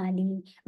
ahli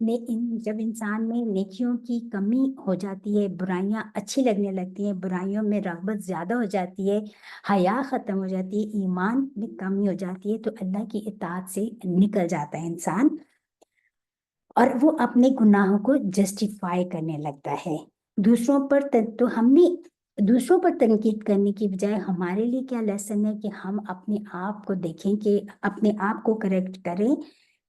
جب انسان میں نیکیوں کی کمی ہو جاتی ہے، برائیاں اچھی لگنے لگتی ہیں، برائیوں میں رغبت زیادہ ہو جاتی ہے، حیا ختم ہو جاتی ہے، ایمان میں کمی ہو جاتی ہے، تو اللہ کی اطاعت سے نکل جاتا ہے انسان، اور وہ اپنے گناہوں کو جسٹیفائی کرنے لگتا ہے دوسروں پر۔ تو ہم نے دوسروں پر تنقید کرنے کی بجائے ہمارے لیے کیا لیسن ہے کہ ہم اپنے آپ کو دیکھیں، کہ اپنے آپ کو کریکٹ کریں،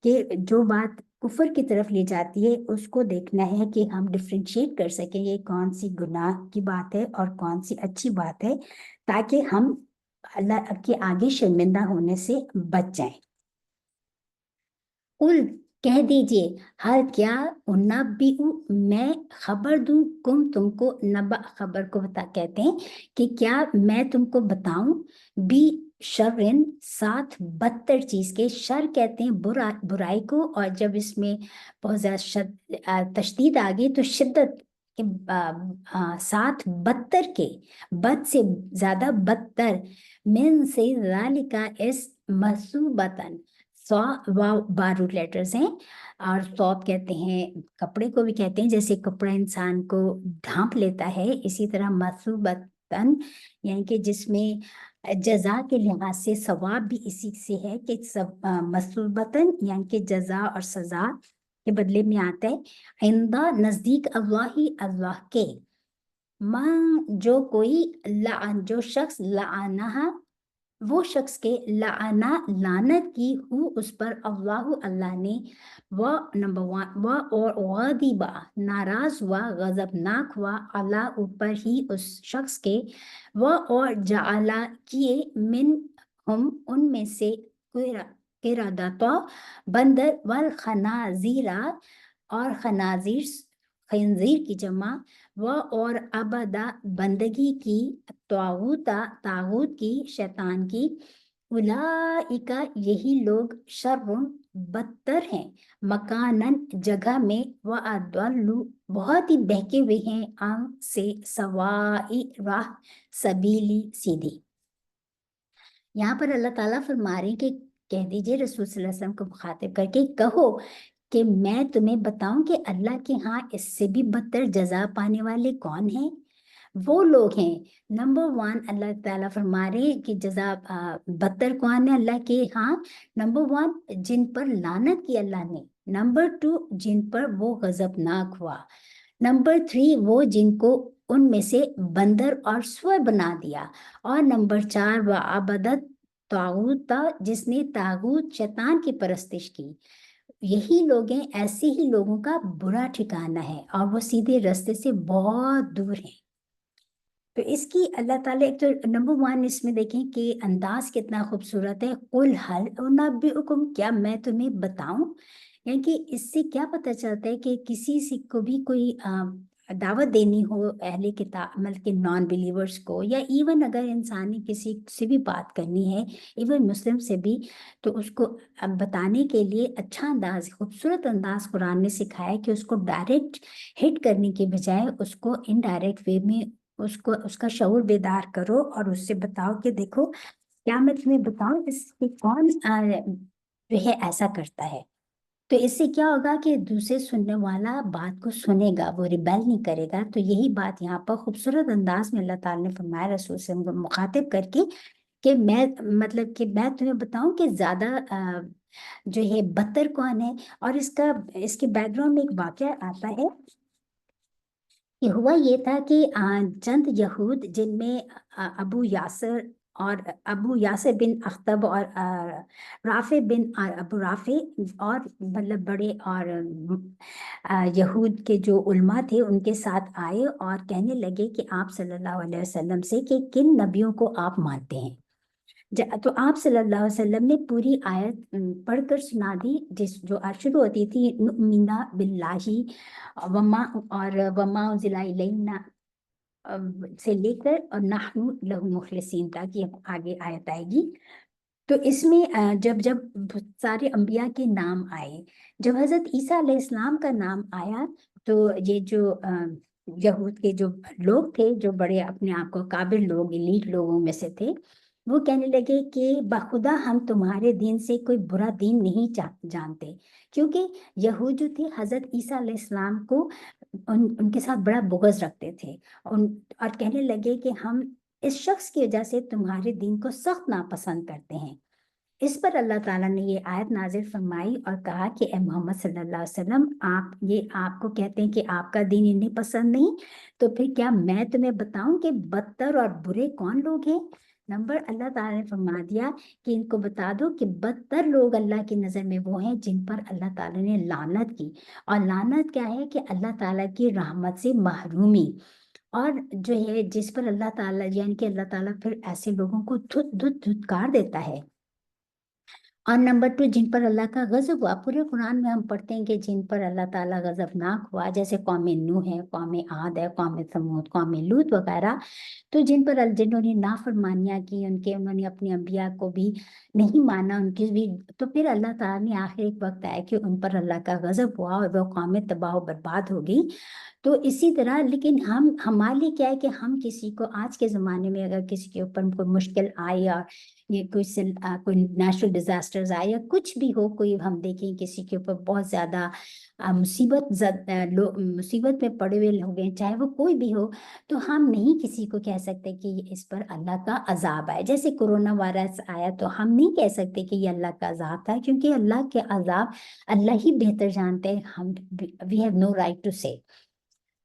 کہ جو بات کفر کی طرف لے جاتی ہے اس کو دیکھنا ہے کہ ہم ڈفرینشیٹ کر سکیں یہ کون سی گناہ کی بات ہے اور کون سی اچھی بات ہے، تاکہ ہم اللہ کے آگے شرمندہ ہونے سے بچ جائیں۔ قل، کہہ دیجئے، ہر کیا انبئو، میں خبر دوں، تم کو، نبا خبر کو کہتے ہیں کہ کیا میں تم کو بتاؤں، بھی شرن، ساتھ بدتر چیز کے، شر کہتے ہیں برائی کو، اور جب اس میں بہت زیادہ تشدید آ گئی تو شدت کے ساتھ بدتر کے، بد سے زیادہ بدتر، من سے ذالک، اس مثوبتن، باروٹ لیٹرز ہیں، اور صوب کہتے ہیں کپڑے کو بھی کہتے ہیں، جیسے کپڑا انسان کو ڈھانپ لیتا ہے، اسی طرح مثوبتن یعنی کہ جس میں جزا کے لحاظ سے ثواب بھی اسی سے ہے، کہ مثوبتن یعنی کہ جزا اور سزا کے بدلے میں آتا ہے، عندہ، نزدیک، اللہ کے، جو شخص لعنہ، وہ شخص کے، لعنہ، لعنت کی، اس پر، اللہ نے، اور غضب، ناراض ہوا، غضبناک ہوا، اللہ، اوپر ہی اس شخص کے، اور جعل، کیے، ان میں سے، قردۃ، بندر، والخنازیر، اور خنزیر کی جمع، اور عبادہ، بندگی کی، طاغوت کی، شیطان کی، اولئک، یہی لوگ، شر، بدتر ہیں، مکانن، جگہ میں، واضل، بہت ہی بہکے ہوئے ہیں، سے، سوائی راہ، سبیلی، سیدھی۔ یہاں پر اللہ تعالیٰ فرما رہے ہیں کہ کہہ دیجئے رسول صلی اللہ علیہ وسلم کو مخاطب کر کے، کہو کہ میں تمہیں بتاؤں کہ اللہ کے ہاں اس سے بھی بدتر جزا پانے والے کون ہیں؟ وہ لوگ ہیں، نمبر 1 اللہ تعالیٰ فرما رہے ہیں کہ جزا بدتر کون ہے اللہ کے ہاں، نمبر 1 جن پر لعنت کی اللہ نے، نمبر 2 جن پر وہ غضبناک ہوا، نمبر 3 وہ جن کو ان میں سے بندر اور سور بنا دیا، اور نمبر 4 وعبدت طاغوت، جس نے طاغوت، شیطان کی پرستش کی۔ یہی لوگ ہیں، ایسے ہی لوگوں کا برا ٹھکانہ ہے، اور وہ سیدھے رستے سے بہت دور ہیں۔ تو اس کی اللہ تعالیٰ ایک تو نمبر 1 اس میں دیکھیں کہ انداز کتنا خوبصورت ہے، قل هل انبئکم، کیا میں تمہیں بتاؤں، یعنی کہ اس سے کیا پتہ چلتا ہے کہ کسی سے کو بھی کوئی دعوت دینی ہو اہل کتاب، مطلب کہ نان بلیورز کو، یا ایون اگر انسان نے کسی سے بھی بات کرنی ہے، ایون مسلم سے بھی، تو اس کو بتانے کے لیے اچھا انداز، خوبصورت انداز قرآن نے سکھایا کہ اس کو ڈائریکٹ ہٹ کرنے کے بجائے اس کو انڈائریکٹ وے میں اس کا شعور بیدار کرو، اور اس سے بتاؤ کہ دیکھو کیا میں تمہیں بتاؤں اس کے کون جو ہے ایسا کرتا ہے۔ تو اس سے کیا ہوگا کہ دوسرے سننے والا بات کو سنے گا، وہ ریبیل نہیں کرے گا۔ تو یہی بات یہاں پر خوبصورت انداز میں اللہ تعالیٰ نے فرمایا رسول سے مخاطب کر کے، کہ میں مطلب کہ میں تمہیں بتاؤں کہ زیادہ جو ہے بدتر کون ہے۔ اور اس کے بیک گراؤنڈ میں ایک واقعہ آتا ہے کہ ہوا یہ تھا کہ چند یہود، جن میں ابو یاسر بن اخطب، اور رافع بن ابو رافع، اور مطلب بڑے اور یہود کے جو علماء تھے ان کے ساتھ آئے اور کہنے لگے کہ آپ صلی اللہ علیہ وسلم سے کہ کن نبیوں کو آپ مانتے ہیں۔ تو آپ صلی اللہ علیہ وسلم نے پوری آیت پڑھ کر سنا دی، جو شروع ہوتی تھی نؤمن باللہ وما انزل الینا سے لے کر، اور نحن لہ مخلصین، تاکہ آگے آیت آئے گی۔ تو اس میں جب سارے انبیاء کے نام آئے، جب حضرت عیسیٰ علیہ السلام کا نام آیا، تو یہ جو یہود کے جو لوگ تھے، جو بڑے اپنے آپ کو قابل لوگ، ایلیٹ لوگوں میں سے تھے، وہ کہنے لگے کہ بخدا ہم تمہارے دین سے کوئی برا دین نہیں جانتے، کیونکہ یہود جو تھے حضرت عیسیٰ علیہ السلام کو ان کے ساتھ بڑا بغض رکھتے تھے، اور کہنے لگے کہ ہم اس شخص کی وجہ سے تمہارے دین کو سخت ناپسند کرتے ہیں۔ اس پر اللہ تعالیٰ نے یہ آیت نازل فرمائی اور کہا کہ اے محمد صلی اللہ علیہ وسلم، آپ کو کہتے ہیں کہ آپ کا دین انہیں پسند نہیں، تو پھر کیا میں تمہیں بتاؤں کہ بدتر اور برے کون لوگ ہیں؟ اللہ تعالیٰ نے فرما دیا کہ ان کو بتا دو کہ بدتر لوگ اللہ کی نظر میں وہ ہیں جن پر اللہ تعالیٰ نے لعنت کی، اور لعنت کیا ہے کہ اللہ تعالیٰ کی رحمت سے محرومی، اور جو ہے جس پر اللہ تعالیٰ یعنی کہ اللہ تعالیٰ پھر ایسے لوگوں کو دھتکار دیتا ہے۔ اور نمبر 2، جن پر اللہ کا غضب ہوا، پورے قرآن میں ہم پڑھتے ہیں کہ جن پر اللہ تعالیٰ غضبناک ہوا، جیسے قوم نوح ہے، قوم عاد ہے، قوم ثمود، قوم لوط وغیرہ، تو جنہوں نے نافرمانیاں کی، انہوں نے اپنے انبیاء کو بھی نہیں مانا، ان کی بھی، تو پھر اللہ تعالیٰ نے آخر ایک وقت آیا کہ ان پر اللہ کا غضب ہوا اور وہ قوم تباہ و برباد ہو گئی۔ تو اسی طرح لیکن ہمارے لیے کیا ہے کہ ہم کسی کو آج کے زمانے میں اگر کسی کے اوپر کوئی مشکل آئے، اور یہ کوئی نیچرل ڈیزاسٹرز آئے یا کچھ بھی ہو، کوئی ہم دیکھیں کسی کے اوپر بہت زیادہ مصیبت میں پڑے ہوئے لوگ ہیں، چاہے وہ کوئی بھی ہو، تو ہم نہیں کسی کو کہہ سکتے کہ اس پر اللہ کا عذاب آئے۔ جیسے کورونا وائرس آیا تو ہم نہیں کہہ سکتے کہ یہ اللہ کا عذاب تھا، کیونکہ اللہ کے عذاب اللہ ہی بہتر جانتے ہیں، we have no right to say.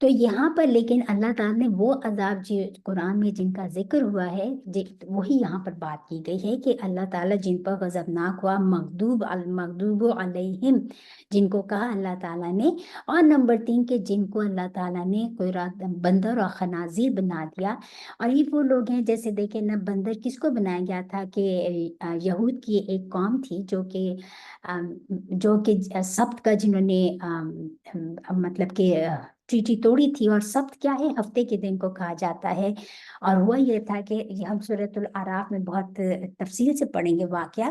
تو یہاں پر لیکن اللہ تعالیٰ نے وہ عذاب جو قرآن میں جن کا ذکر ہوا ہے، وہی یہاں پر بات کی گئی ہے کہ اللہ تعالیٰ جن پر غضبناک ہوا، مغضوب علیہم، جن کو کہا اللہ تعالیٰ نے، اور نمبر 3 کہ جن کو اللہ تعالیٰ نے کوئی رات بندر اور خنازیر بنا دیا۔ اور یہ وہ لوگ ہیں، جیسے دیکھیں نا، بندر کس کو بنایا گیا تھا کہ یہود کی ایک قوم تھی جو کہ سبت کا جنہوں نے مطلب کہ ٹریٹی توڑی تھی، اور سبت کیا ہے؟ ہفتے کے دن کو کہا جاتا ہے۔ اور وہ یہ تھا کہ ہم سورۃ الاعراف میں بہت تفصیل سے پڑھیں گے واقعہ،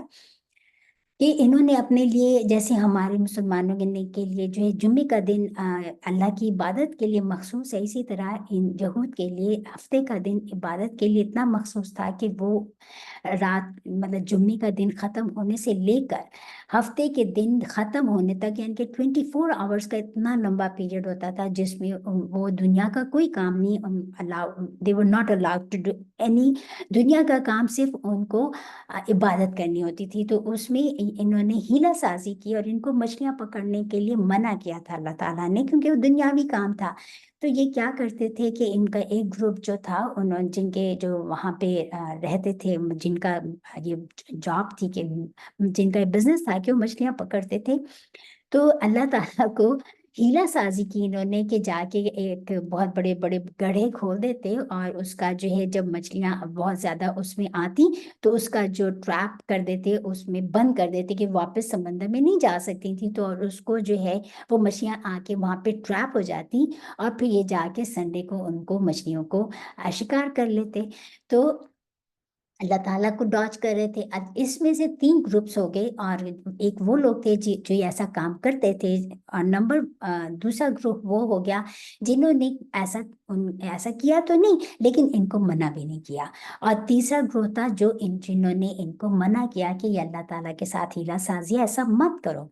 کہ انہوں نے اپنے لیے، جیسے ہمارے مسلمانوں کے لیے جو ہے جمعے کا دن اللہ کی عبادت کے لیے مخصوص ہے، اسی طرح ان یہود کے لیے ہفتے کا دن عبادت کے لیے اتنا مخصوص تھا کہ وہ رات مطلب جمعے کا دن ختم ہونے سے لے کر ہفتے کے دن ختم ہونے تک، یعنی کہ 24 آورس کا اتنا لمبا پیریڈ ہوتا تھا جس میں وہ دنیا کا کوئی کام نہیں they were not allowed to do any دنیا کا کام، صرف ان کو عبادت کرنی ہوتی تھی۔ تو اس میں انہوں نے ہیلا سازی کی اور ان کو مچھلیاں پکڑنے کے لیے منع کیا تھا اللہ تعالیٰ نے، کیونکہ وہ دنیاوی کام تھا۔ تو یہ کیا کرتے تھے کہ ان کا ایک گروپ جو تھا، جن کے جو وہاں پہ رہتے تھے، جن کا یہ جاب تھی، کہ جن کا بزنس تھا کہ وہ مچھلیاں پکڑتے تھے، تو اللہ تعالیٰ کو ہیلا سازی کی انہوں نے کہ جا کے ایک بہت بڑے بڑے گڑھے کھول دیتے، اور اس کا جو ہے جب مچھلیاں بہت زیادہ اس میں آتی تو اس کا جو ٹریپ کر دیتے، اس میں بند کر دیتے کہ واپس سمندر میں نہیں جا سکتی تھی، تو اور اس کو جو ہے وہ مچھلیاں آ کے وہاں پہ ٹریپ ہو جاتی، اور پھر یہ جا کے سنڈے کو ان کو مچھلیوں کو شکار کر لیتے۔ تو اللہ تعالیٰ کو ڈاچ کر رہے تھے۔ اب اس میں سے 3 گروپس ہو گئے، اور ایک وہ لوگ تھے جو ایسا کام کرتے تھے، اور دوسرا گروپ وہ ہو گیا جنہوں نے ایسا کیا تو نہیں لیکن ان کو منع بھی نہیں کیا، اور تیسرا گروپ تھا جنہوں نے ان کو منع کیا کہ یہ اللہ تعالیٰ کے ساتھ ہیلا سازی، ایسا مت کرو۔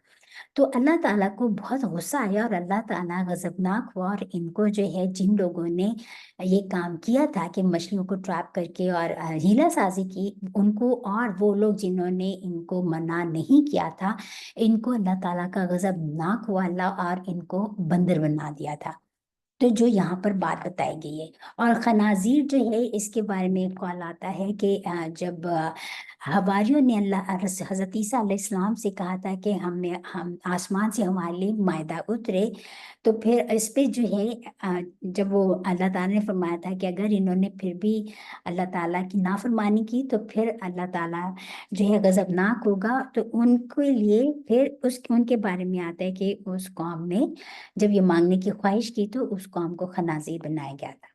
تو اللہ تعالیٰ کو بہت غصہ آیا، اور اللہ تعالیٰ غضبناک ہوا، اور ان کو جو ہے جن لوگوں نے یہ کام کیا تھا کہ مچھلیوں کو ٹریپ کر کے اور ہیلا سازی کی، ان کو، اور وہ لوگ جنہوں نے ان کو منع نہیں کیا تھا، ان کو اللہ تعالیٰ کا غضبناک ہوا اللہ، اور ان کو بندر بنا دیا تھا۔ تو جو یہاں پر بات بتائی گئی ہے، اور خنازیر جو ہے اس کے بارے میں قول آتا ہے کہ جب حواریوں نے حضرت عیسیٰ علیہ السلام سے کہا تھا کہ ہم آسمان سے ہمارے لیے مائدہ اترے، تو پھر اس پہ جو ہے جب وہ اللہ تعالیٰ نے فرمایا تھا کہ اگر انہوں نے پھر بھی اللہ تعالیٰ کی نافرمانی کی تو پھر اللہ تعالیٰ جو ہے غضبناک ہوگا، تو ان کے لیے پھر ان کے بارے میں آتا ہے کہ اس قوم نے جب یہ مانگنے کی خواہش کی تو اس قوم کو خنازیر بنایا گیا تھا۔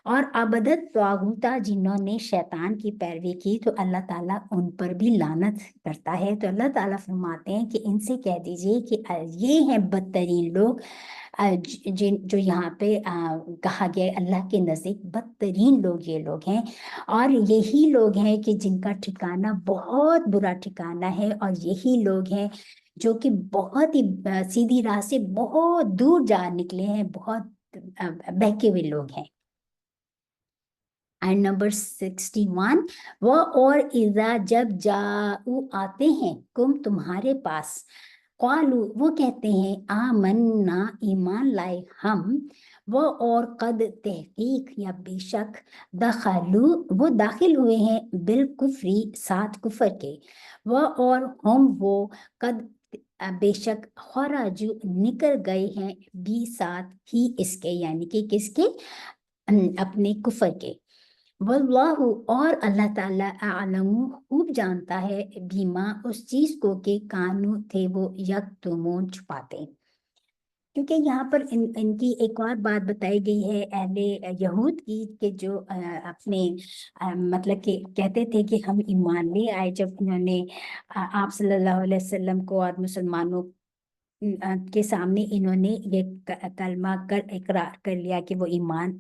اور عبدت طاغوتا، جنہوں نے شیطان کی پیروی کی تو اللہ تعالیٰ ان پر بھی لعنت کرتا ہے۔ تو اللہ تعالیٰ فرماتے ہیں کہ ان سے کہہ دیجئے کہ یہ ہیں بدترین لوگ جو یہاں پہ کہا گیا ہے، اللہ کے نزدیک بدترین لوگ یہ لوگ ہیں، اور یہی لوگ ہیں کہ جن کا ٹھکانہ بہت برا ٹھکانہ ہے، اور یہی لوگ ہیں جو کہ بہت ہی سیدھی راہ سے بہت دور جا نکلے ہیں، بہت بہکے ہوئے لوگ ہیں۔ اینڈ نمبر 61، وہ اور اذا جب جاؤ آتے ہیں کم تمہارے پاس، قالو وہ کہتے ہیں آمنا ایمان لائے ہم، وہ اور قد تحقیق یا بے شک دخلو وہ داخل ہوئے ہیں بالکفری ساتھ کفر کے، وہ اور ہم وہ قد بے شک خراجو نکل گئے ہیں بھی ساتھ ہی اس کے، یعنی کہ کس کے؟ اپنے کفر کے۔ واللہ اور اللہ تعالیٰ اعلم خوب جانتا ہے بیما اس چیز کو کہ کانو تھے وہ یکتمون چھپاتے۔ کیونکہ یہاں پر ان کی ایک اور بات بتائی گئی ہے اہل یہود کی، کہ جو اپنے مطلب کہ کہتے تھے کہ ہم ایمان لے آئے جب انہوں نے آپ صلی اللہ علیہ وسلم کو اور مسلمانوں کے سامنے انہوں نے یہ کلمہ اقرار کر لیا کہ وہ ایمان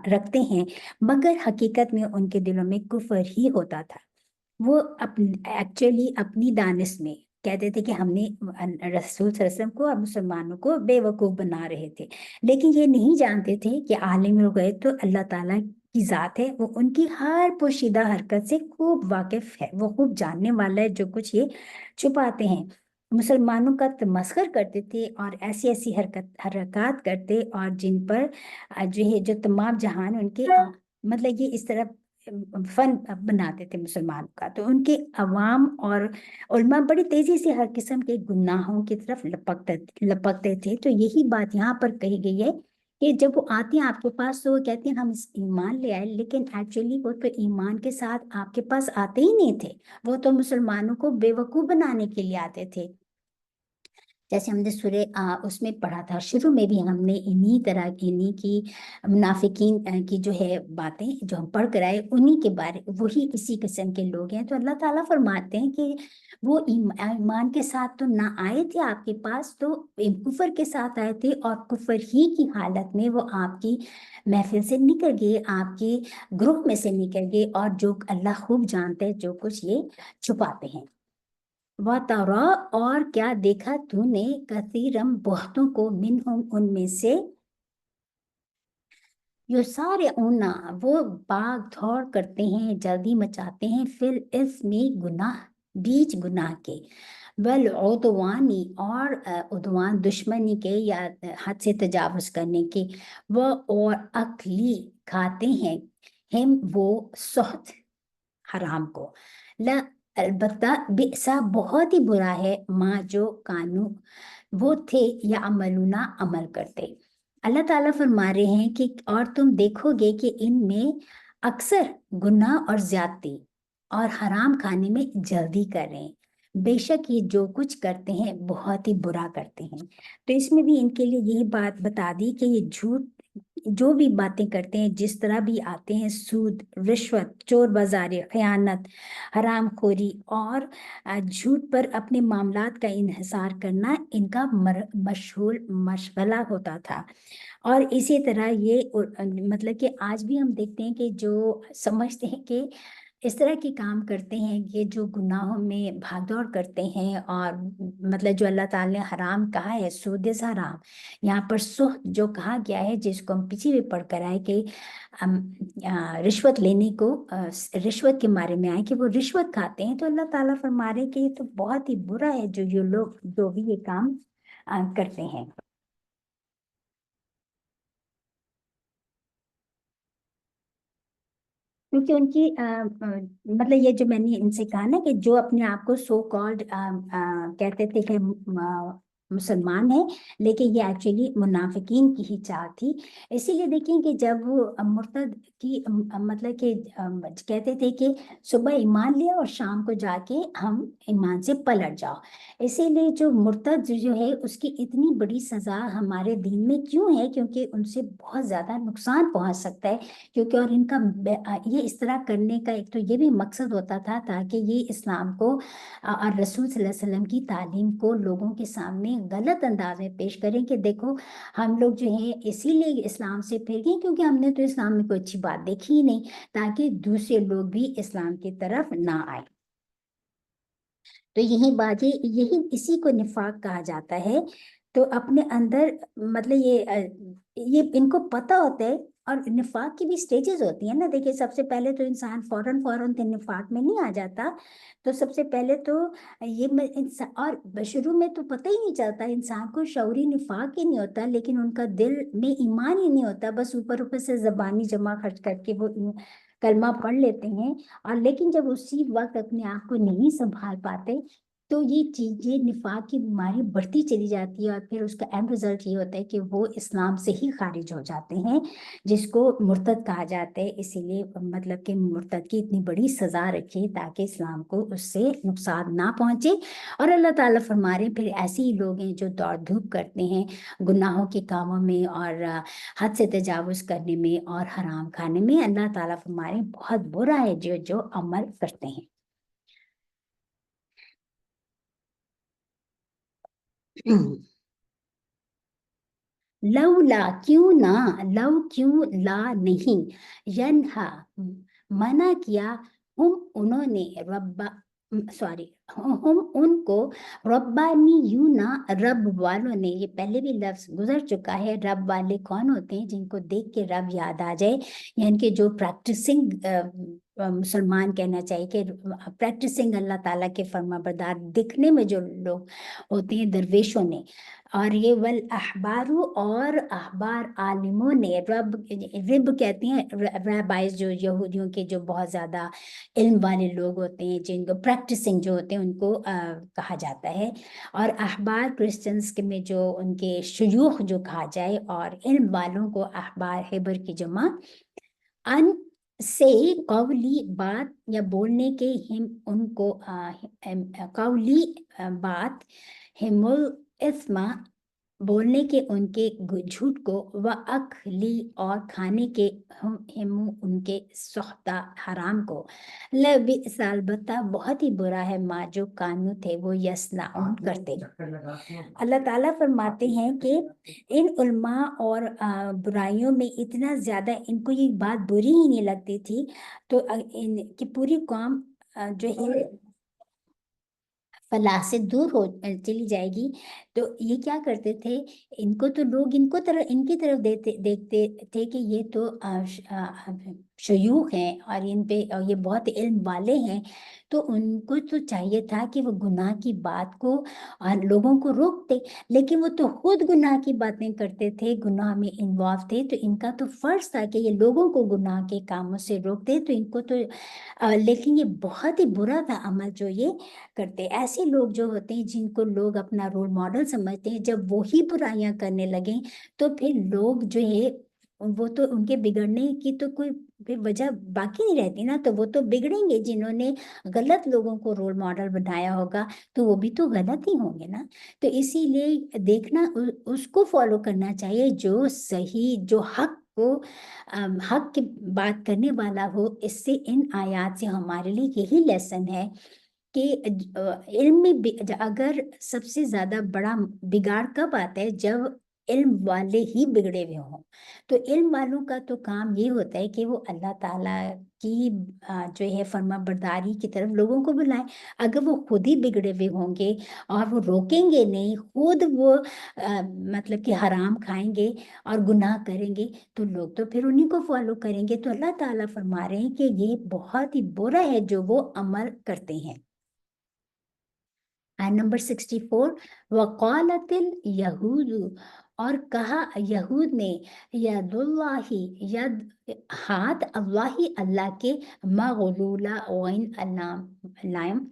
رکھتے ہیں، مگر حقیقت میں ان کے دلوں میں کفر ہی ہوتا تھا۔ وہ ایکچولی اپنی دانش میں کہتے تھے کہ ہم نے رسول صلی اللہ علیہ وسلم کو اور مسلمانوں کو بے وقوف بنا رہے تھے، لیکن یہ نہیں جانتے تھے کہ عالم الغیب تو اللہ تعالیٰ کی ذات ہے، وہ ان کی ہر پوشیدہ حرکت سے خوب واقف ہے، وہ خوب جاننے والا ہے جو کچھ یہ چھپاتے ہیں۔ مسلمانوں کا تمسخر کرتے تھے اور ایسی ایسی حرکات کرتے، اور جن پر جو تمام جہان ان کے مطلب یہ اس طرح فن بناتے تھے مسلمانوں کا۔ تو ان کے عوام اور علماء بڑی تیزی سے ہر قسم کے گناہوں کی طرف لپکتے تھے۔ تو یہی بات یہاں پر کہی گئی ہے کہ جب وہ آتے ہیں آپ کے پاس تو وہ کہتے ہیں ہم ایمان لے آئے، لیکن ایکچولی وہ تو ایمان کے ساتھ آپ کے پاس آتے ہی نہیں تھے، وہ تو مسلمانوں کو بے وقوف بنانے کے لیے آتے تھے۔ جیسے ہم نے سورہ اس میں پڑھا تھا، شروع میں بھی ہم نے انہی طرح انہی کی منافقین کی جو ہے باتیں جو ہم پڑھ کر آئے انہی کے بارے، وہی اسی قسم کے لوگ ہیں۔ تو اللہ تعالیٰ فرماتے ہیں کہ وہ ایمان کے ساتھ تو نہ آئے تھے آپ کے پاس، تو کفر کے ساتھ آئے تھے، اور کفر ہی کی حالت میں وہ آپ کی محفل سے نکل گئے، آپ کے گروہ میں سے نکل گئے، اور جو اللہ خوب جانتے ہیں جو کچھ یہ چھپاتے ہیں۔ وَتَرَى اور کیا دیکھا تو نے کثیرم بہتوں کو منہم ان میں سے، یسارعون وہ باغ دوڑ کرتے ہیں، جلدی مچاتے ہیں، فی الاسم گناہ بیچ گناہ کے، والعدوانی اور عدوان دشمنی کے یا حد سے تجاوز کرنے کے، وہ اور اکلی کھاتے ہیں ہم وہ سحت حرام کو، لا البتہ بئسا بہت ہی برا ہے ماں جو کانو وہ تھے یا عملونا عمل کرتے۔ اللہ تعالیٰ فرما رہے ہیں کہ اور تم دیکھو گے کہ ان میں اکثر گناہ اور زیادتی اور حرام کھانے میں جلدی کر رہے ہیں، بے شک یہ جو کچھ کرتے ہیں بہت ہی برا کرتے ہیں۔ تو اس میں بھی ان کے لیے یہی بات بتا دی کہ یہ جھوٹ جو بھی باتیں کرتے ہیں، جس طرح بھی آتے ہیں، سود، رشوت، چور بازاری، خیانت، حرام خوری اور جھوٹ پر اپنے معاملات کا انحصار کرنا ان کا مشغلہ ہوتا تھا۔ اور اسی طرح یہ مطلب کہ آج بھی ہم دیکھتے ہیں کہ جو سمجھتے ہیں کہ اس طرح کے کام کرتے ہیں، یہ جو گناہوں میں بھاگ دوڑ کرتے ہیں، اور مطلب جو اللہ تعالیٰ نے حرام کہا ہے، سود حرام، یہاں پر سحت جو کہا گیا ہے، جس کو ہم پیچھے بھی پڑھ کر آئے کہ رشوت لینے کو رشوت کے بارے میں آئے کہ وہ رشوت کھاتے ہیں۔ تو اللہ تعالیٰ فرما رہے کہ یہ تو بہت ہی برا ہے جو یہ لوگ جو بھی یہ کام کرتے ہیں۔ کیونکہ ان کی مطلب یہ جو میں نے ان سے کہا نا کہ جو اپنے آپ کو سو کالڈ کہتے تھے کہ مسلمان ہیں، لیکن یہ ایکچولی منافقین کی ہی چال تھی۔ اسی لیے دیکھیں کہ جب وہ مرتد کی مطلب کہ کہتے تھے کہ صبح ایمان لیا اور شام کو جا کے ہم ایمان سے پلٹ جاؤ، اسی لیے جو مرتد جو ہے اس کی اتنی بڑی سزا ہمارے دین میں کیوں ہے؟ کیونکہ ان سے بہت زیادہ نقصان پہنچ سکتا ہے، کیونکہ اور ان کا یہ اس طرح کرنے کا ایک تو یہ بھی مقصد ہوتا تھا تاکہ یہ اسلام کو اور رسول صلی اللہ علیہ وسلم کی تعلیم کو لوگوں کے سامنے غلط انداز میں پیش کریں کہ دیکھو ہم لوگ جو ہیں اسی لیے اسلام سے پھر گئے کیونکہ ہم نے تو اسلام میں کوئی اچھی بات دیکھی ہی نہیں، تاکہ دوسرے لوگ بھی اسلام کی طرف نہ آئے۔ تو یہی باتیں، یہی اسی کو نفاق کہا جاتا ہے۔ تو اپنے اندر مطلب یہ ان کو پتہ ہوتا ہے، اور نفاق کی بھی سٹیجز ہوتی ہیں نا، دیکھیے سب سے پہلے تو انسان فوراً نفاق میں نہیں آ جاتا، تو سب سے پہلے تو یہ اور شروع میں تو پتہ ہی نہیں چلتا، انسان کو شعوری نفاق ہی نہیں ہوتا، لیکن ان کا دل میں ایمان ہی نہیں ہوتا، بس اوپر سے زبانی جمع خرچ کر کے وہ کلمہ پڑھ لیتے ہیں، اور لیکن جب اسی وقت اپنے آپ کو نہیں سنبھال پاتے تو یہ چیزیں نفاق کی بیماری بڑھتی چلی جاتی ہے، اور پھر اس کا اینڈ رزلٹ یہ ہوتا ہے کہ وہ اسلام سے ہی خارج ہو جاتے ہیں، جس کو مرتد کہا جاتا ہے۔ اسی لیے مطلب کہ مرتد کی اتنی بڑی سزا رکھی تاکہ اسلام کو اس سے نقصان نہ پہنچے۔ اور اللہ تعالیٰ فرما رہے ہیں پھر ایسے ہی لوگ ہیں جو دوڑ دھوپ کرتے ہیں گناہوں کے کاموں میں اور حد سے تجاوز کرنے میں اور حرام کھانے میں، اللہ تعالیٰ فرما رہے ہیں بہت برا ہے جو عمل کرتے ہیں۔ لولا کیوں نہ، لو کیوں لا نہیں، ینہا منع کیا، انہوں نے ہم ان کو ربانیونا رب والوں نے، یہ پہلے بھی لفظ گزر چکا ہے، رب والے کون ہوتے ہیں؟ جن کو دیکھ کے رب یاد آ جائے، یعنی کہ جو پریکٹسنگ مسلمان کہنا چاہیے کہ پریکٹسنگ اللہ تعالیٰ کے فرما بردار دکھنے میں جو لوگ ہوتے ہیں درویشوں نے، اور یہ والاحبار اور احبار عالموں نے، رب کہتے ہیں ریبائز جو یہودیوں کے جو بہت زیادہ علم والے لوگ ہوتے ہیں، جن کو پریکٹسنگ جو ہوتے ہیں ان کو کہا جاتا ہے، اور احبار کرسچنس کے میں جو ان کے شیوخ جو کہا جائے، اور علم والوں کو احبار حبر کی جمع، ان سے قولی بات یا بولنے کے ہم ان کو قولی بات، ہم الاسما بولنے کے ان کے جھوٹ کو، وَأَكْلِ اور کھانے کے ہم ان کے سختہ حرام کو، لَبِئْسَ البتہ بہت ہی برا ہے، ما جو کانو تھے وہ یصنعون کرتے۔ اللہ تعالیٰ فرماتے ہیں کہ ان علماء اور برائیوں میں اتنا زیادہ ان کو یہ بات بری ہی نہیں لگتی تھی، تو ان کی پوری قوم جو ہے فلاح سے دور ہو چلی جائے گی، تو یہ کیا کرتے تھے؟ ان کو تو لوگ ان کی طرف دیکھتے تھے کہ یہ تو شیوخ ہیں اور ان پہ یہ بہت علم والے ہیں، تو ان کو تو چاہیے تھا کہ وہ گناہ کی بات کو اور لوگوں کو روکتے، لیکن وہ تو خود گناہ کی باتیں کرتے تھے، گناہ میں انوالو تھے، تو ان کا تو فرض تھا کہ یہ لوگوں کو گناہ کے کاموں سے روکتے، تو ان کو تو لیکن یہ بہت ہی برا تھا عمل جو یہ کرتے۔ ایسے لوگ جو ہوتے ہیں جن کو لوگ اپنا رول ماڈل سمجھتے ہیں، جب وہی برائیاں کرنے لگیں تو پھر لوگ جو ہے وہ تو ان کے بگڑنے کی تو کوئی پھر وجہ باقی نہیں رہتی نا، تو وہ تو بگڑیں گے، جنہوں نے غلط لوگوں کو رول ماڈل بنایا ہوگا تو وہ بھی تو غلط ہی ہوں گے نا۔ تو اسی لیے دیکھنا اس کو فالو کرنا چاہیے جو صحیح، جو حق کو حق کی بات کرنے والا ہو۔ اس سے ان آیات سے ہمارے لیے یہی لیسن ہے کہ علم میں اگر سب سے زیادہ بڑا بگاڑ کب آتا ہے؟ جب علم والے ہی بگڑے ہوئے ہوں۔ تو علم والوں کا تو کام یہ ہوتا ہے کہ وہ اللہ تعالیٰ کی جو ہے فرما برداری کی طرف لوگوں کو بلائیں۔ اگر وہ خود ہی بگڑے ہوئے ہوں گے اور وہ روکیں گے نہیں، خود وہ مطلب کہ حرام کھائیں گے اور گناہ کریں گے، تو لوگ تو پھر انہیں کو فالو کریں گے۔ تو اللہ تعالیٰ فرما رہے ہیں کہ یہ بہت ہی برا ہے جو وہ عمل کرتے ہیں۔ نمبر 64، وقالت الیہود اور کہا یہود نے ید اللہ ید ہاتھ اللہ اللہ کے مغلولہ غین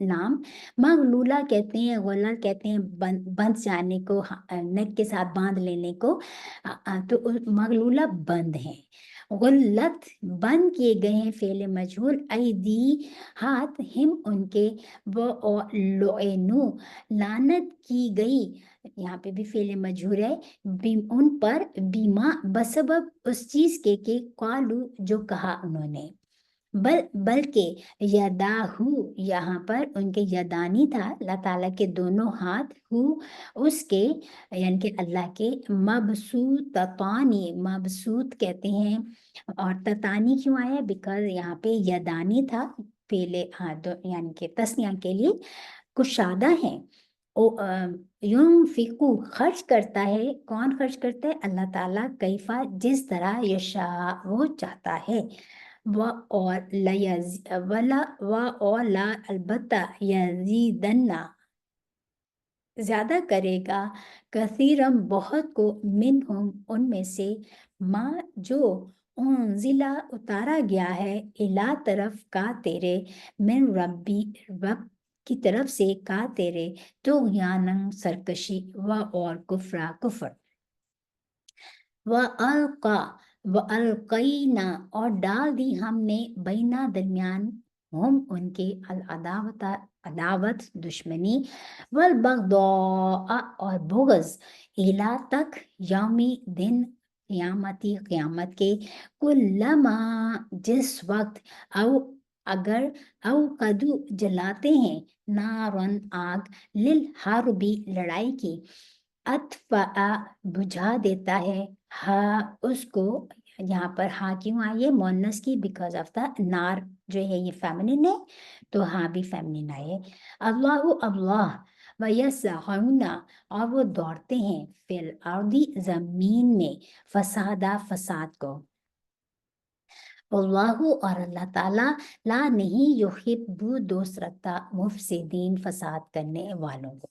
لام مغلولہ کہتے ہیں، غلط کہتے ہیں بند جانے کو، نیک کے ساتھ باندھ لینے کو، تو مغلولہ بند ہیں، غلط بند کیے گئے ہیں، فعل مجہول، ایدی ہاتھ، ہم ان کے، وہ لعنو لعنت کی گئی، یہاں پہ بھی فعل مجہول ہے، ان پر بیما بسبب اس چیز کے کہ قالو جو کہا انہوں نے، بلکہ یداہو یہاں پر ان کے یدانی تھا، اللہ تعالیٰ کے دونوں ہاتھ، ہو اس کے یعنی کہ اللہ کے، مبسوطتانی مبسوط کہتے ہیں، اور تتانی کیوں آیا؟ بیکاز یہاں پہ یدانی تھا، پہلے ہاتھ یعنی کہ تسنیہ کے لیے کشادہ ہیں، ینفقو خرچ کرتا ہے، کون خرچ کرتا ہے؟ اللہ تعالیٰ، کیفا جس طرح یشاء وہ چاہتا ہے، اور لا البتہ یزیدنا زیادہ کرے گا، کثیرم بہت کو، منہم ان میں سے، ما جو انزلہ اتارا گیا ہے، الا طرف کا تیرے، من ربی رب کی طرف سے، کا تیرے، تو یانن سرکشی، و اور کفرا کفر، وَأَلْقَيْنَا اور ڈال دی ہم نے، بینا درمیان، ہم ان کے، عداوت دشمنی، والبغضاء اور بغض، الا تک، یومی دن قیامتی قیامت کے، کلما جس وقت، او اگر، او قدو جلاتے ہیں، نارن آگ، للحربی لڑائی کی، اطفأ بجھا دیتا ہے، ہاں اس کو، یہاں پر ہاں کیوں آئی ہے مونس کی؟ بیکاز آف دا نار جو ہے یہ فیمنن ہے، تو ہاں بھی فیمنن آئے، اللہ اللہ، ویسعون اور وہ دوڑتے ہیں، فی الارض زمین میں، فسادہ فساد کو، اللہ اور اللہ تعالیٰ، لا نہیں، یحب دوست رکھتا، مفسدین فساد کرنے والوں کو۔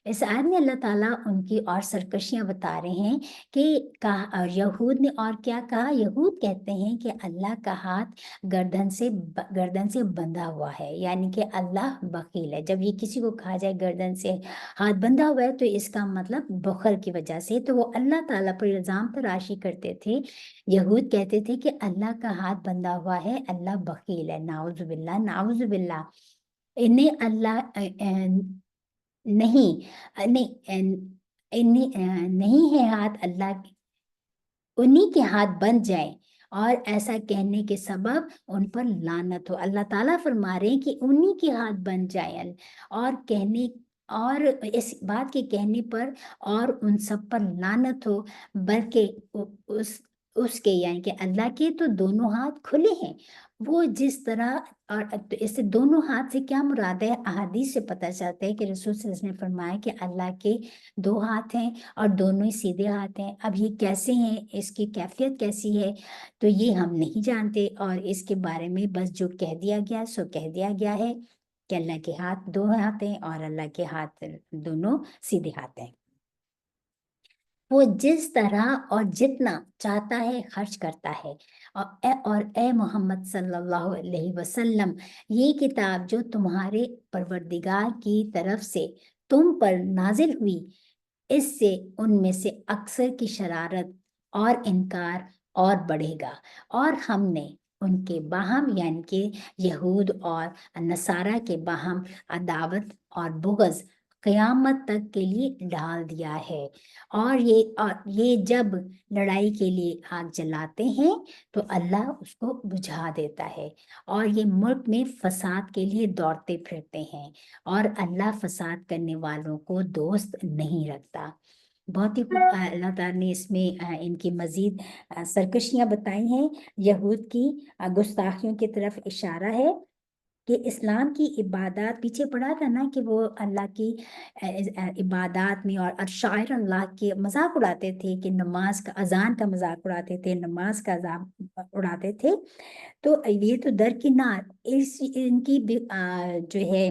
اس آیت میں اللہ تعالیٰ ان کی اور سرکشیاں بتا رہے ہیں کہ اور یہود نے اور کیا کہا؟ یہود کہتے ہیں کہ اللہ کا ہاتھ گردن سے بندھا ہوا ہے، یعنی کہ اللہ بخیل ہے۔ جب یہ کسی کو کہا جائے گردن سے ہاتھ بندھا ہوا ہے تو اس کا مطلب بخل کی وجہ سے، تو وہ اللہ تعالیٰ پر الزام تراشی کرتے تھے۔ یہود کہتے تھے کہ اللہ کا ہاتھ بندھا ہوا ہے، اللہ بخیل ہے، نعوذ باللہ نعوذ باللہ، انہیں اللہ نہیں ہے ہاتھ اللہ کے، انہی کے ہاتھ بن جائیں، اور ایسا کہنے کے سبب ان پر لعنت ہو۔ اللہ تعالیٰ فرما رہے ہیں کہ انہی کے ہاتھ بن جائیں، اور اس بات کے کہنے پر اور ان سب پر لعنت ہو، بلکہ اس کے یعنی کہ اللہ کے تو دونوں ہاتھ کھلے ہیں، وہ جس طرح، اور اس سے دونوں ہاتھ سے کیا مراد ہے؟ احادیث سے پتہ چلتا ہے کہ رسول صلی اللہ علیہ وسلم نے فرمایا کہ اللہ کے دو ہاتھ ہیں اور دونوں ہی سیدھے ہاتھ ہیں۔ اب یہ کیسے ہیں، اس کی کیفیت کیسی ہے، تو یہ ہم نہیں جانتے، اور اس کے بارے میں بس جو کہہ دیا گیا سو کہہ دیا گیا ہے کہ اللہ کے ہاتھ دو ہاتھ ہیں اور اللہ کے ہاتھ دونوں سیدھے ہاتھ ہیں۔ وہ جس طرح اور جتنا چاہتا ہے خرچ کرتا ہے، اور اے محمد صلی اللہ علیہ وسلم، یہ کتاب جو تمہارے پروردگار کی طرف سے تم پر نازل ہوئی، اس سے ان میں سے اکثر کی شرارت اور انکار اور بڑھے گا، اور ہم نے ان کے باہم یعنی کہ یہود اور نصارہ کے باہم عداوت اور بغض قیامت تک کے لیے ڈال دیا ہے، اور یہ جب لڑائی کے لیے آگ جلاتے ہیں تو اللہ اس کو بجھا دیتا ہے، اور یہ ملک میں فساد کے لیے دوڑتے پھرتے ہیں، اور اللہ فساد کرنے والوں کو دوست نہیں رکھتا۔ بہت ہی اللہ تعالیٰ نے اس میں ان کی مزید سرکشیاں بتائی ہیں، یہود کی گستاخیوں کی طرف اشارہ ہے کہ اسلام کی عبادات، پیچھے پڑھا تھا نا کہ وہ اللہ کی عبادات میں اور شاعر اللہ کے مذاق اڑاتے تھے، کہ نماز کا اذان کا مذاق اڑاتے تھے، نماز کا اڑاتے تھے، تو یہ تو درکنار ان کی جو ہے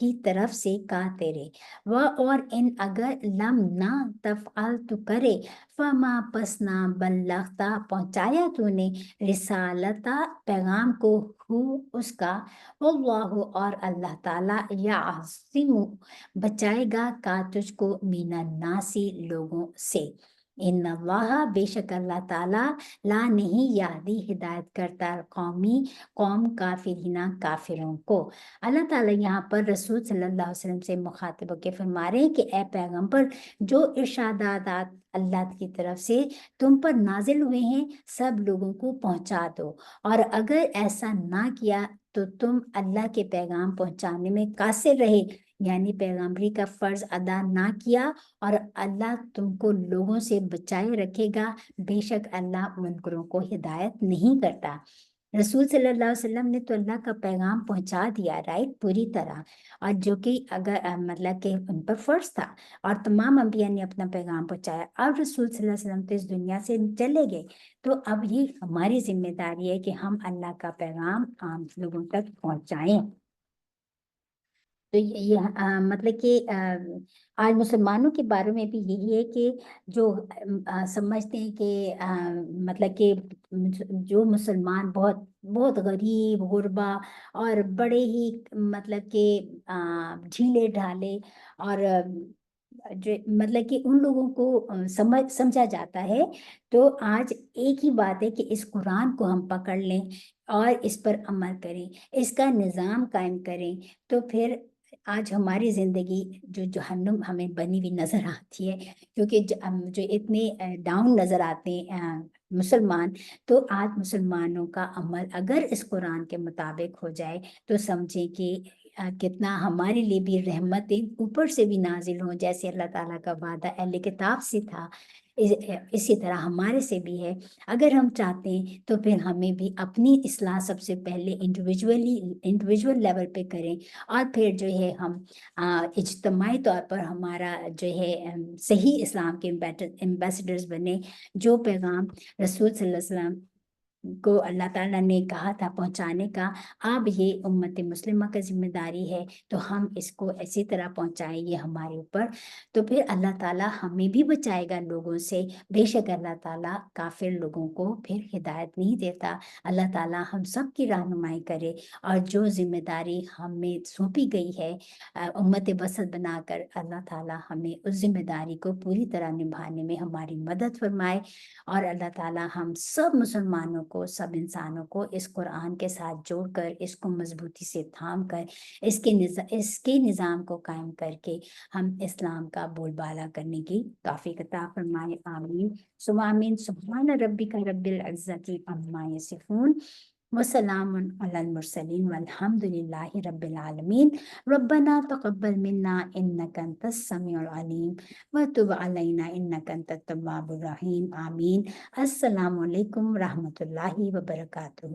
کی طرف سے کا تیرے اور ان اگر لم نہ تفعل تو کرے فما پس نہ بلغتا پہنچایا تو نے رسالتا پیغام کو ہو اس کا واللہ اور اللہ تعالیٰ یعصم بچائے گا کا تجھ کو من الناسی لوگوں سے ان اللہ بے شک اللہ تعالیٰ لا نہیں یادی ہدایت کرتا قوم کافرینہ کافروں کو۔ اللہ تعالیٰ یہاں پر رسول صلی اللہ علیہ وسلم سے مخاطب ہو کے فرما رہے ہیں کہ اے پیغمبر جو ارشادات اللہ کی طرف سے تم پر نازل ہوئے ہیں سب لوگوں کو پہنچا دو، اور اگر ایسا نہ کیا تو تم اللہ کے پیغام پہنچانے میں قاصر رہے، یعنی پیغمبری کا فرض ادا نہ کیا، اور اللہ تم کو لوگوں سے بچائے رکھے گا، بے شک اللہ منکروں کو ہدایت نہیں کرتا۔ رسول صلی اللہ علیہ وسلم نے تو اللہ کا پیغام پہنچا دیا، رائٹ، پوری طرح، اور جو کہ اگر مطلب کہ ان پر فرض تھا، اور تمام انبیاء نے اپنا پیغام پہنچایا۔ اب رسول صلی اللہ علیہ وسلم تو اس دنیا سے چلے گئے، تو اب یہ ہماری ذمہ داری ہے کہ ہم اللہ کا پیغام عام لوگوں تک پہنچائیں۔ تو یہ مطلب کہ آج مسلمانوں کے بارے میں بھی یہی ہے کہ جو سمجھتے ہیں کہ مطلب کہ جو مسلمان بہت بہت غریب غربا اور بڑے ہی مطلب کہ ڈھیلے ڈھالے اور جو مطلب کہ ان لوگوں کو سمجھا جاتا ہے، تو آج ایک ہی بات ہے کہ اس قرآن کو ہم پکڑ لیں اور اس پر عمل کریں، اس کا نظام قائم کریں، تو پھر آج ہماری زندگی جو جہنم ہمیں بنی ہوئی نظر آتی ہے، کیونکہ جو اتنے ڈاؤن نظر آتے ہیں مسلمان، تو آج مسلمانوں کا عمل اگر اس قرآن کے مطابق ہو جائے تو سمجھیں کہ کتنا ہمارے لیے بھی رحمتیں اوپر سے بھی نازل ہوں، جیسے اللہ تعالیٰ کا وعدہ اہل کتاب سے تھا، اسی طرح ہمارے سے بھی ہے۔ اگر ہم چاہتے ہیں تو پھر ہمیں بھی اپنی اصلاح سب سے پہلے انڈیویجول لیول پہ کریں، اور پھر جو ہے ہم اجتماعی طور پر ہمارا جو ہے صحیح اسلام کے ایمبیسڈرز بنے، جو پیغام رسول صلی اللہ علیہ وسلم کو اللہ تعالیٰ نے کہا تھا پہنچانے کا، اب یہ امت مسلمہ کا ذمہ داری ہے، تو ہم اس کو اسی طرح پہنچائیں گے ہمارے اوپر، تو پھر اللہ تعالیٰ ہمیں بھی بچائے گا لوگوں سے۔ بے شک اللہ تعالیٰ کافر لوگوں کو پھر ہدایت نہیں دیتا۔ اللہ تعالیٰ ہم سب کی رہنمائی کرے، اور جو ذمہ داری ہمیں سونپی گئی ہے امت وسط بنا کر، اللہ تعالیٰ ہمیں اس ذمہ داری کو پوری طرح نبھانے میں ہماری مدد فرمائے، اور اللہ تعالیٰ ہم سب مسلمانوں کو، سب انسانوں کو اس قرآن کے ساتھ جوڑ کر، اس کو مضبوطی سے تھام کر، اس کے نظام کو قائم کر کے ہم اسلام کا بول بالا کرنے کی توفیق عطا فرمائے، آمین ثم آمین۔ سبحان ربک رب العزت عما یصفون وسلام علی المرسلین والحمد للہ رب العالمین۔ ربنا تقبل منا انک انت السمیع العلیم وتب علینا انک انت التواب الرحیم، آمین۔ السلام علیکم ورحمۃ اللہ وبرکاتہ۔